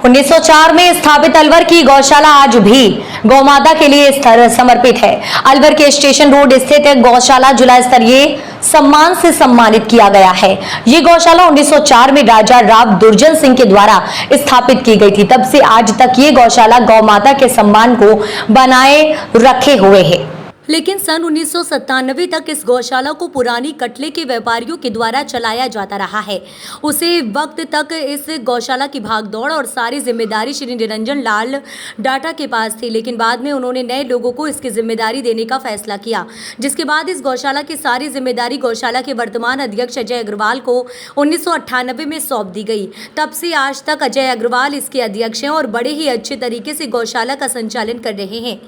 1904 में स्थापित अलवर की गौशाला आज भी गौमाता के लिए समर्पित है। अलवर के स्टेशन रोड स्थित गौशाला जिला स्तरीय सम्मान से सम्मानित किया गया है। ये गौशाला 1904 में राजा राव दुर्जन सिंह के द्वारा स्थापित की गई थी। तब से आज तक ये गौशाला गौमाता के सम्मान को बनाए रखे हुए है। लेकिन सन 1997 तक इस गौशाला को पुरानी कटले के व्यापारियों के द्वारा चलाया जाता रहा है। उसे वक्त तक इस गौशाला की भागदौड़ और सारी जिम्मेदारी श्री निरंजन लाल डाटा के पास थी, लेकिन बाद में उन्होंने नए लोगों को इसकी जिम्मेदारी देने का फैसला किया, जिसके बाद इस गौशाला की सारी जिम्मेदारी गौशाला के वर्तमान अध्यक्ष अजय अग्रवाल को 1998 में सौंप दी गई। तब से आज तक अजय अग्रवाल इसके अध्यक्ष हैं और बड़े ही अच्छे तरीके से गौशाला का संचालन कर रहे हैं।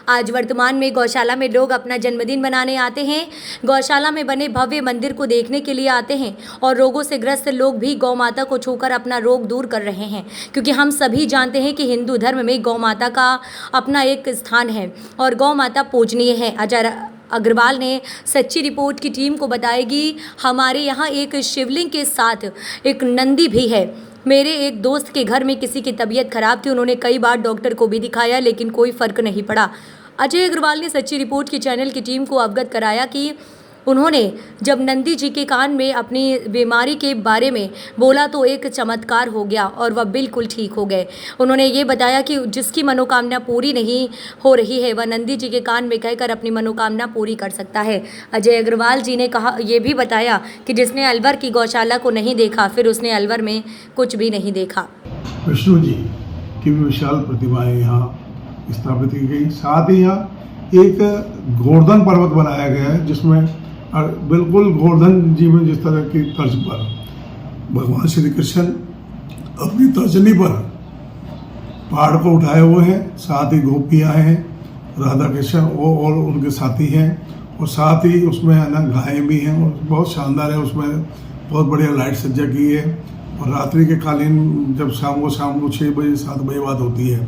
आज वर्तमान में गौशाला में लोग अपना जन्मदिन मनाने आते हैं, गौशाला में बने भव्य मंदिर को देखने के लिए आते हैं और रोगों से ग्रस्त लोग भी गौ माता को छूकर अपना रोग दूर कर रहे हैं, क्योंकि हम सभी जानते हैं कि हिंदू धर्म में गौ माता का अपना एक स्थान है और गौ माता पूजनीय है। अजय अग्रवाल ने सच्ची रिपोर्ट की टीम को बताएगी, हमारे यहाँ एक शिवलिंग के साथ एक नंदी भी है। मेरे एक दोस्त के घर में किसी की तबीयत खराब थी, उन्होंने कई बार डॉक्टर को भी दिखाया लेकिन कोई फ़र्क नहीं पड़ा। अजय अग्रवाल ने सच्ची रिपोर्ट की चैनल की टीम को अवगत कराया कि उन्होंने जब नंदी जी के कान में अपनी बीमारी के बारे में बोला तो एक चमत्कार हो गया और वह बिल्कुल ठीक हो गए। उन्होंने ये बताया कि जिसकी मनोकामना पूरी नहीं हो रही है वह नंदी जी के कान में कहकर अपनी मनोकामना पूरी कर सकता है। अजय अग्रवाल जी ने कहा, ये भी बताया कि जिसने अलवर की गौशाला को नहीं देखा फिर उसने अलवर में कुछ भी नहीं देखा। विष्णु जी की विशाल प्रतिमाएं यहाँ स्थापित की गई, साथ ही यहाँ एक गोवर्धन पर्वत बनाया गया है जिसमें बिल्कुल गोवर्धन जी में जिस तरह की तर्ज पर भगवान श्री कृष्ण अपनी तर्जनी पर पहाड़ को उठाए हुए हैं, साथ ही गोपियाँ हैं, राधा कृष्ण और उनके साथी हैं और साथ ही उसमें है ना गायें भी हैं और बहुत शानदार है। उसमें बहुत बढ़िया लाइट सज्जा की है और रात्रि के कालीन जब शाम को 6 बजे 7 बजे बाद होती है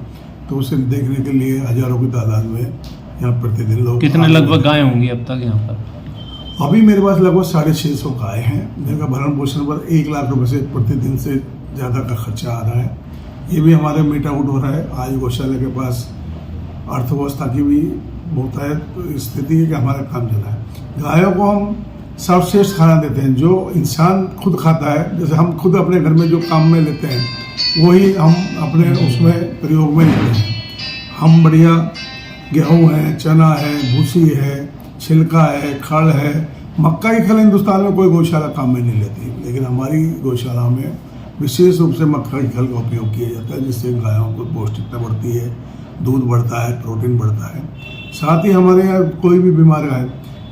तो उसे देखने के लिए हजारों की तादाद में यहाँ प्रतिदिन लोग। कितने लगभग गायें होंगी अब तक यहाँ पर? अभी मेरे पास लगभग 650 गायें हैं जिनका भरण पोषण पर 1 लाख रुपए से प्रतिदिन से ज़्यादा का खर्चा आ रहा है। ये भी हमारे मीट आउट हो रहा है। आज गौशाला के पास अर्थव्यवस्था की भी बहुत है स्थिति है कि हमारा काम चला है। गायों को हम सर्वश्रेष्ठ खाना देते हैं जो इंसान खुद खाता है। जैसे हम खुद अपने घर में जो काम में लेते हैं वही हम अपने उसमें प्रयोग में लेते हैं। हम बढ़िया गेहूँ है, चना है, भूसी है, छिलका है, खड़ है, मक्का की खल हिंदुस्तान में कोई गौशाला काम में नहीं लेती, लेकिन हमारी गौशाला में विशेष रूप से मक्का की खल का उपयोग किया जाता है जिससे गायों को पौष्टिकता बढ़ती है, दूध बढ़ता है, प्रोटीन बढ़ता है। साथ ही हमारे यहाँ कोई भी बीमारी है।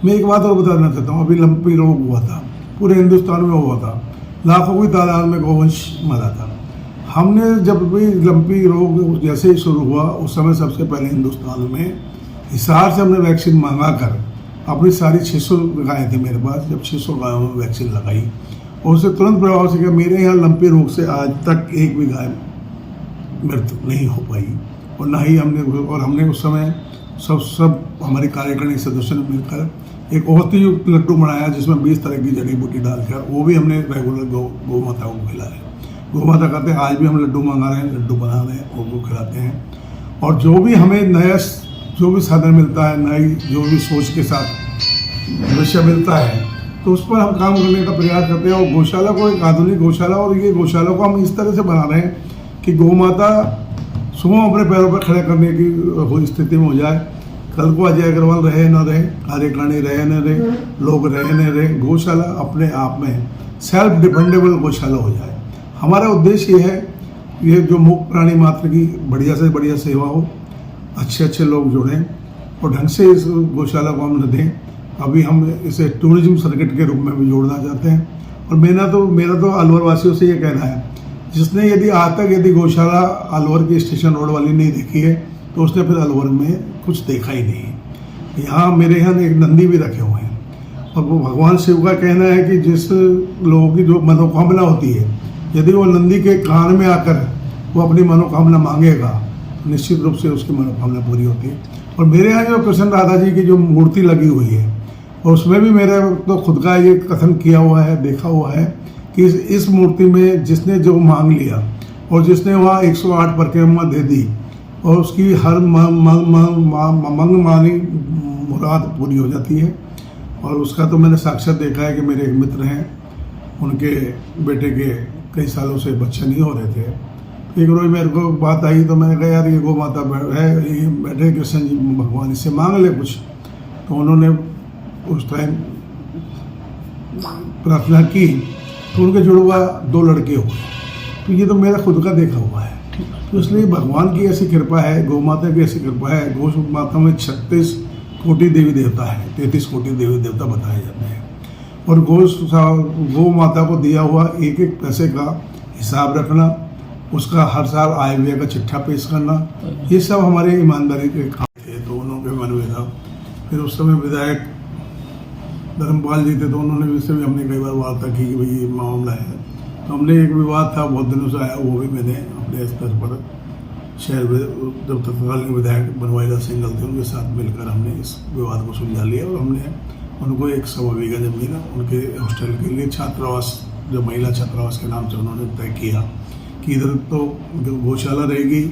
मैं एक बात और बताना चाहता हूँ, अभी लंपी रोग हुआ था, पूरे हिंदुस्तान में हुआ था, लाखों की तादाद में गौवंश मरा था। हमने जब भी लंपी रोग जैसे ही शुरू हुआ उस समय सबसे पहले हिंदुस्तान में हिसार से हमने वैक्सीन मंगा कर अपनी सारी 600 गायें थी मेरे पास, जब 600 गायों में वैक्सीन लगाई और उसे तुरंत प्रभाव से किया। मेरे यहाँ लंपी रोग से आज तक एक भी गाय मृत्यु नहीं हो पाई और ना ही हमने उस समय सब हमारी कार्यकारिणी सदस्यों ने मिलकर एक औषधि युक्त लड्डू बनाया जिसमें 20 तरह की जड़ी बूटी डालकर वो भी हमने रेगुलर गौ माता को खिलाया। गौ माता कहते हैं आज भी हम लड्डू मंगा रहे हैं, लड्डू बना रहे हैं, वो खिलाते हैं। और जो भी हमें नया जो भी साधन मिलता है, नई जो भी सोच के साथ भविष्य मिलता है तो उस पर हम काम करने का प्रयास करते हैं। और गौशाला को एक आधुनिक गौशाला और ये गौशाला को हम इस तरह से बना रहे हैं कि गौ माता सुबह अपने पैरों पर खड़े करने की स्थिति में हो जाए। कल को अजय अग्रवाल रहे न रहे, कार्यकारिणी रहे न रहे, लोग रहे न रहे, गौशाला अपने आप में सेल्फ डिपेंडेबल गौशाला हो जाए। हमारा उद्देश्य ये है, ये जो मुक्त प्राणी मात्र की बढ़िया से बढ़िया सेवा हो, अच्छे लोग जुड़ें और ढंग से इस गौशाला को हम दें। अभी हम इसे टूरिज्म सर्किट के रूप में भी जोड़ना चाहते हैं। और मेरा तो अलवर वासियों से ये कहना है, जिसने यदि गौशाला अलवर की स्टेशन रोड वाली नहीं देखी है तो उसने फिर अलवर में कुछ देखा ही नहीं। यहाँ मेरे यहाँ एक नंदी भी रखे हुए हैं और वो भगवान शिव का कहना है कि जिस लोगों की जो मनोकामना होती है यदि वो नंदी के कान में आकर वो अपनी मनोकामना मांगेगा तो निश्चित रूप से उसकी मनोकामना पूरी होती है। और मेरे यहाँ जो कृष्ण राधा जी की जो मूर्ति लगी हुई है और उसमें भी मेरे तो खुद का ये कथन किया हुआ है, देखा हुआ है कि इस मूर्ति में जिसने जो मांग लिया और जिसने वहाँ 108 परक्रमा दे दी और उसकी हर मंग मानी मुराद पूरी हो जाती है। और उसका तो मैंने साक्षात देखा है कि मेरे एक मित्र हैं, उनके बेटे के कई सालों से बच्चे नहीं हो रहे थे। एक रोज मेरे को बात आई तो मैंने कहा यार ये गौ माता है, ये बैठे कृष्ण जी भगवान, इससे मांग ले कुछ। तो उन्होंने उस टाइम प्रार्थना की तो उनके जुड़वा 2 लड़के हुए। तो ये तो मेरा खुद का देखा हुआ है। तो इसलिए भगवान की ऐसी कृपा है, गौ माता की ऐसी कृपा है। गौ माता में 36 कोटि देवी देवता है, 33 कोटि देवी देवता बताए जाते हैं। और गौ माता को दिया हुआ एक एक पैसे का हिसाब रखना, उसका हर साल आय व्यय का चिट्ठा पेश करना, ये सब हमारे ईमानदारी के काम थे। तो उन्होंने मन में था। फिर उस समय विधायक धर्मपाल जी थे, तो उन्होंने भी हमने कई बार वार्ता की कि भाई ये मामला है। तो हमने एक विवाद था बहुत दिनों से आया, वो भी मैंने अपने स्तर पर शहर में जब तत्कालीन विधायक बनवाईलाल सिंघल थे उनके साथ मिलकर हमने इस विवाद को सुलझा लिया। और हमने उनको 100 बीघा जमीन उनके हॉस्टल के लिए छात्रावास, जो महिला छात्रावास के नाम से उन्होंने तय किया कि इधर तो गौशाला रहेगी,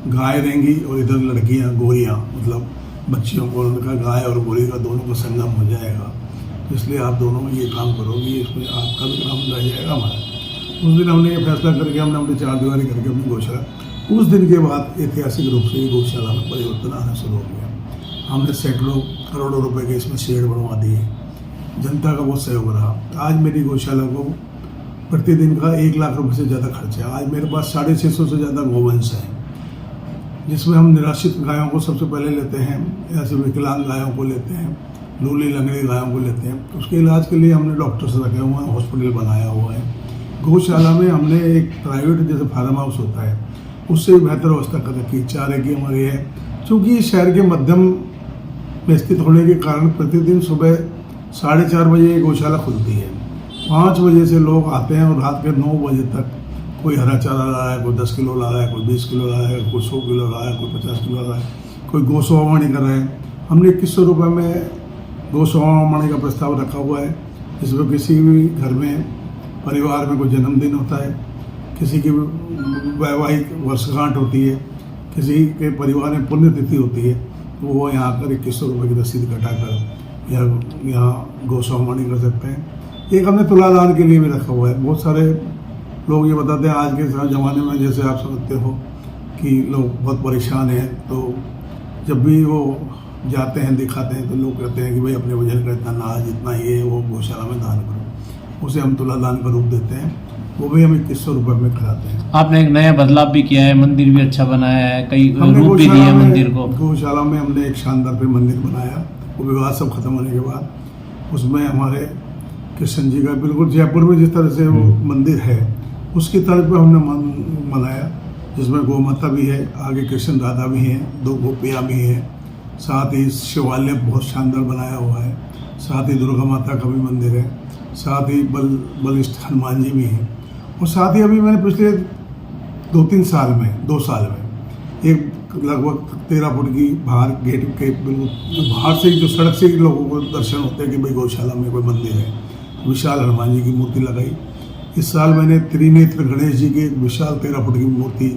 गाय रहेंगी, और इधर लड़कियाँ गोरियाँ, मतलब बच्चियों को उनका गाय और गोरी का दोनों का संगम हो जाएगा। इसलिए आप दोनों ये काम करोगे, इसमें आपका भी काम रह जाएगा हमारा। उस दिन हमने ये फैसला करके हमने अपनी 4 दीवारी करके अपनी गौशाला, उस दिन के बाद ऐतिहासिक रूप से ये गौशाला में परिवर्तन आना शुरू हो गया। हमने सैकड़ों करोड़ों रुपए के इसमें शेड बनवा दिए, जनता का बहुत सहयोग रहा। आज मेरी गौशाला को प्रतिदिन का 1 लाख रुपये से ज़्यादा खर्च है। आज मेरे पास 650 से ज़्यादा गोवंश हैं, जिसमें हम निराश्रित गायों को सबसे पहले लेते हैं, ऐसे विकलांग गायों को लेते हैं, लूली लंगड़ी गायों को लेते हैं। उसके इलाज के लिए हमने डॉक्टर्स रखे हुए हैं, हॉस्पिटल बनाया हुआ है। गौशाला में हमने एक प्राइवेट जैसे फार्म हाउस होता है, उससे भी बेहतर व्यवस्था कर रखी। चारे की हमारी है, क्योंकि शहर के मध्यम में स्थित होने के कारण प्रतिदिन सुबह 4:30 बजे गौशाला खुलती है। 5 बजे से लोग आते हैं और रात के 9 बजे तक कोई हरा चारा ला रहा है, कोई 10 किलो ला रहा है, कोई 20 किलो ला रहा है, कोई 100 किलो ला रहा है, कोई 50 किलो ला रहा है, कोई गौसवामणी कर रहा है। हमने 2100 रुपये में गौसवामणी का प्रस्ताव रखा हुआ है, जिसमें किसी भी घर में परिवार में कोई जन्मदिन होता है, किसी की वैवाहिक वर्षगांठ होती है, किसी के परिवार में पुण्यतिथि होती है, तो वो यहाँ आकर 2100 रुपये की रसीद कटाकर यहाँ गौसवामणी कर सकते हैं। एक हमने तुलादान के लिए भी रखा हुआ है। बहुत सारे लोग ये बताते हैं आज के ज़माने में, जैसे आप समझते हो कि लोग बहुत परेशान हैं, तो जब भी वो जाते हैं दिखाते हैं तो लोग कहते हैं कि भाई अपने वजन का इतना अनाज, जितना ये वो गौशाला में दान करो। उसे हम तुलादान का रूप देते हैं, वो भी हम 2100 रुपये में कराते हैं। आपने एक नया बदलाव भी किया है, मंदिर भी अच्छा बनाया है, कई रूप भी दिए मंदिर को। गौशाला में हमने एक शानदार पे मंदिर बनाया, वो विवाद सब खत्म होने के बाद उसमें हमारे कृष्ण जी का बिल्कुल जयपुर में जिस तरह से वो मंदिर है उसकी तरफ पे हमने बनाया, जिसमें गौ माता भी है, आगे कृष्ण राधा भी हैं, 2 गोपियाँ भी हैं, साथ ही शिवालय बहुत शानदार बनाया हुआ है, साथ ही दुर्गा माता का भी मंदिर है, साथ ही बलिष्ठ हनुमान जी भी हैं। और साथ ही अभी मैंने पिछले 2 साल में एक लगभग 13 फुट की बाहर गेट के बिल्कुल बाहर से जो सड़क से ही लोगों को दर्शन होते हैं कि भाई गौशाला में कोई मंदिर है, विशाल हनुमान जी की मूर्ति लगाई। इस साल मैंने त्रिनेत्र गणेश जी की एक विशाल 13 फुट की मूर्ति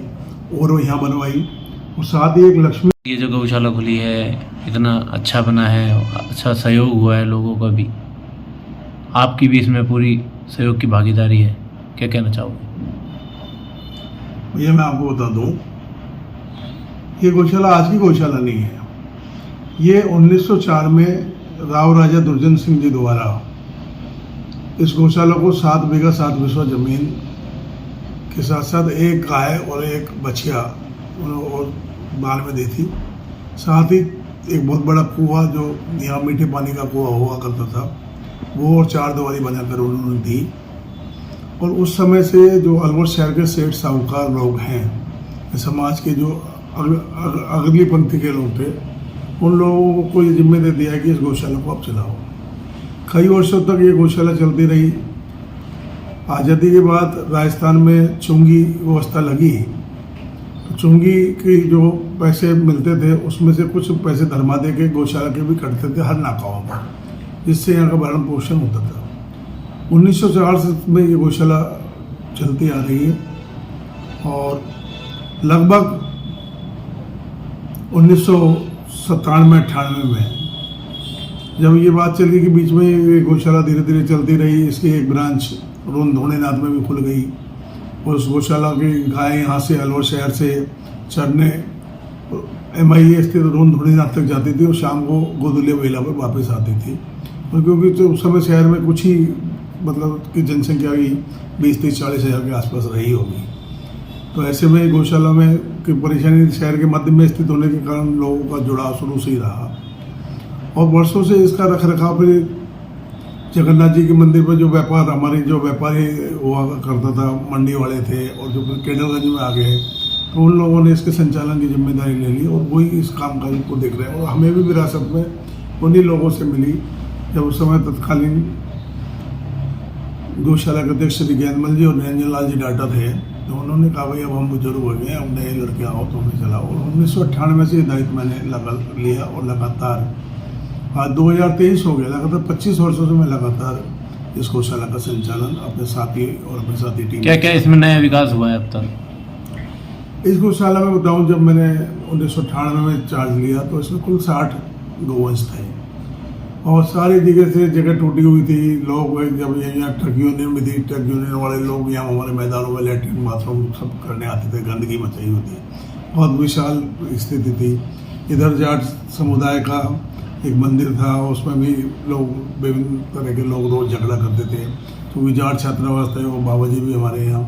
और यहाँ बनवाई, और साथ ही एक लक्ष्मी। ये जो गौशाला खुली है इतना अच्छा बना है, अच्छा सहयोग हुआ है लोगों का भी, आपकी भी इसमें पूरी सहयोग की भागीदारी है, क्या कहना चाहोगे? भैया मैं आपको बता दूं, ये गौशाला आज की गौशाला नहीं है। ये 1904 में राव राजा दुर्जन सिंह जी द्वारा इस गौशाला को 7 बीघा 7 बिस्वा जमीन के साथ साथ एक गाय और एक बछिया और बाल में दी थी। साथ ही एक बहुत बड़ा कुआं जो यहाँ मीठे पानी का कुआं हुआ करता था, वो और 4 दीवारी बनाकर उन्होंने दी। और उस समय से जो अलवर शहर के सेठ साहूकार लोग हैं, समाज के जो अगली पंथी के लोग थे, उन लोगों को ये जिम्मे दे दिया कि इस गौशाला को आप चलाओ। कई वर्षों तक ये गौशाला चलती रही। आज़ादी के बाद राजस्थान में चुंगी व्यवस्था लगी, तो चुंगी की जो पैसे मिलते थे उसमें से कुछ पैसे धर्मा दे के गौशाला के भी कटते थे हर नाकाओं पर, जिससे यहाँ का भरण पोषण होता था। 1904 में ये गौशाला चलती आ रही है और लगभग 1997-98 में जब ये बात चली कि बीच में ये गौशाला धीरे धीरे चलती रही, इसकी एक ब्रांच रोहनेनाथ में भी खुल गई और उस गौशाला की गाय यहाँ से अलवर शहर से चरने MIA स्थित रोहनेनाथ तक जाती थी और शाम को गोदुलिया बेला पर वापस आती थी। और क्योंकि तो उस समय शहर में कुछ ही मतलब कि जनसंख्या की 20-30-40 हज़ार के आसपास रही होगी, तो ऐसे में गौशाला में की परेशानी शहर के मध्य में स्थित होने के कारण लोगों का जुड़ाव शुरू से ही रहा और वर्षों से इसका रख रखाव फिर जगन्नाथ जी के मंदिर पर जो व्यापार हमारे जो व्यापारी हुआ करता था, मंडी वाले थे और जो फिर केडरगंज में आ गए, तो उन लोगों ने इसके संचालन की जिम्मेदारी ले ली और वही इस कामकाज को देख रहे हैं। और हमें भी विरासत में उन्हीं लोगों से मिली जब उस समय तत्कालीन गौशाला के अध्यक्ष श्री ज्ञानमल जी और निरंजन लाल जी डाटा थे, तो उन्होंने कहा भाई अब हम बुजुर्ग हो गए, अब नए लड़के आओ तो हमने चला। और 1998 से ये दायित्व मैंने लिया और लगातार आज 2023 हो गया, लगातार 25 वर्षों से मैं लगातार इस गौशाला का संचालन अपने साथी और अपने साथी टीम। क्या क्या इसमें नया विकास हुआ है अब तक? इस गौशाला में बताऊं, जब मैंने 1998 में चार्ज लिया तो इसमें कुल 60 गौवंश थे और सारी जगह टूटी हुई थी। लोग जब यहाँ ट्रक यूनियन में थी, ट्रक यूनियन वाले लोग यहाँ हमारे मैदानों में लैट्रिन बाथरूम सब करने आते थे, गंदगी मचाई हुई थी, बहुत विशाल स्थिति थी। इधर जाट समुदाय का एक मंदिर था, उसमें भी लोग विभिन्न तरह के लोग रोज झगड़ा करते थे, तो जाट छात्रावास थे, वो बाबा जी भी हमारे यहाँ